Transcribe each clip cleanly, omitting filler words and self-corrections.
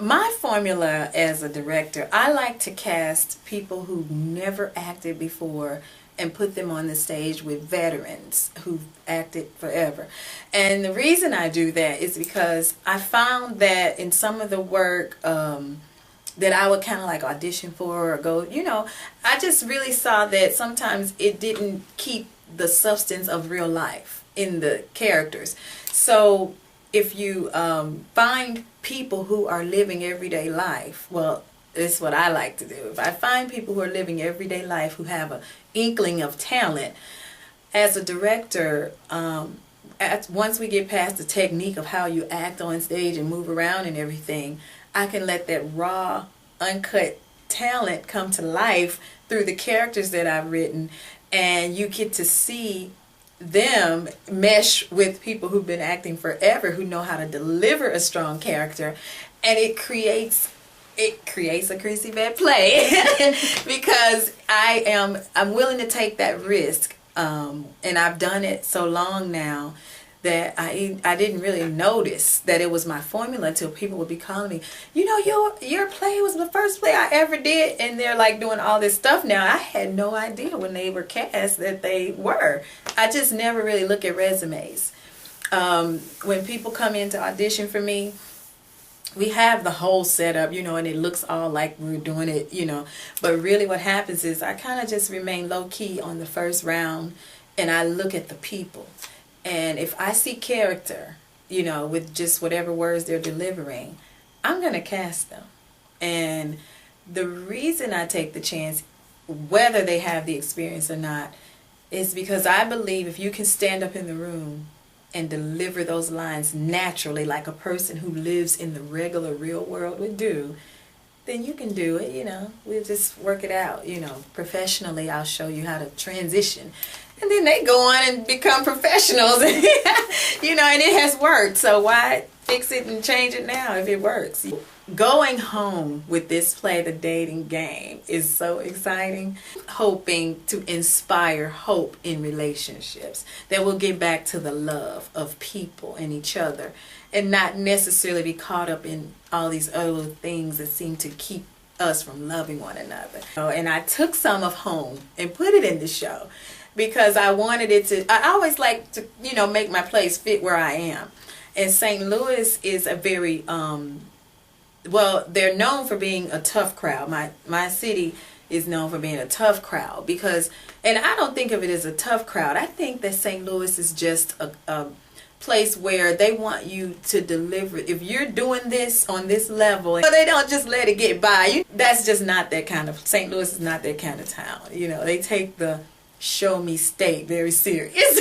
My formula as a director, I like to cast people who've never acted before and put them on the stage with veterans who've acted forever. And the reason I do that is because I found that in some of the work that I would kind of like audition for or go, I just really saw that sometimes it didn't keep the substance of real life in the characters. So if you find people who are living everyday life, well, it's what I like to do. If I find people who are living everyday life who have an inkling of talent, as a director, once we get past the technique of how you act on stage and move around and everything, I can let that raw, uncut talent come to life through the characters that I've written, and you get to see them mesh with people who've been acting forever, who know how to deliver a strong character, and it creates a Chrys Yvette play because I'm willing to take that risk, and I've done it so long now that I didn't really notice that it was my formula until people would be calling me, your play was the first play I ever did, and they're like doing all this stuff now. I had no idea when they were cast that they were. I just never really look at resumes. When people come in to audition for me, we have the whole setup, and it looks all like we're doing it, but really what happens is I kind of just remain low-key on the first round, and I look at the people. And if I see character, with just whatever words they're delivering, I'm going to cast them. And the reason I take the chance, whether they have the experience or not, is because I believe if you can stand up in the room and deliver those lines naturally like a person who lives in the regular real world would do, then you can do it, We'll just work it out, Professionally, I'll show you how to transition. And then they go on and become professionals, and it has worked. So why fix it and change it now if it works? Going home with this play, The Dating Game, is so exciting. Hoping to inspire hope in relationships, that we'll get back to the love of people and each other, and not necessarily be caught up in all these other things that seem to keep us from loving one another. And I took some of home and put it in the show, because I wanted it to, I always like to, make my plays fit where I am. And St. Louis is a very, well, they're known for being a tough crowd. My city is known for being a tough crowd because, and I don't think of it as a tough crowd. I think that St. Louis is just a place where they want you to deliver. If you're doing this on this level, they don't just let it get by. That's just not that kind of, St. Louis is not that kind of town. They take the show me state very serious.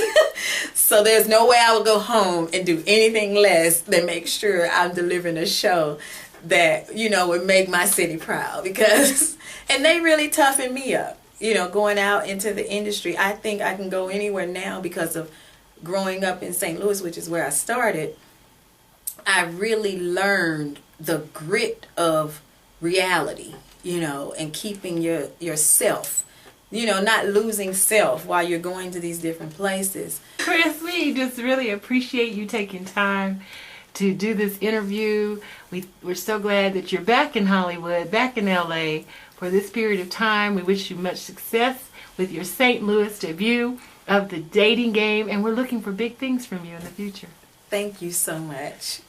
So there's no way I would go home and do anything less than make sure I'm delivering a show that, would make my city proud, because, and they really toughen me up, going out into the industry. I think I can go anywhere now because of growing up in St. Louis, which is where I started. I really learned the grit of reality, and keeping yourself, not losing self while you're going to these different places. Chrys, we just really appreciate you taking time to do this interview. We're so glad that you're back in Hollywood, back in LA for this period of time. We wish you much success with your St. Louis debut of The Dating Game, and we're looking for big things from you in the future. Thank you so much.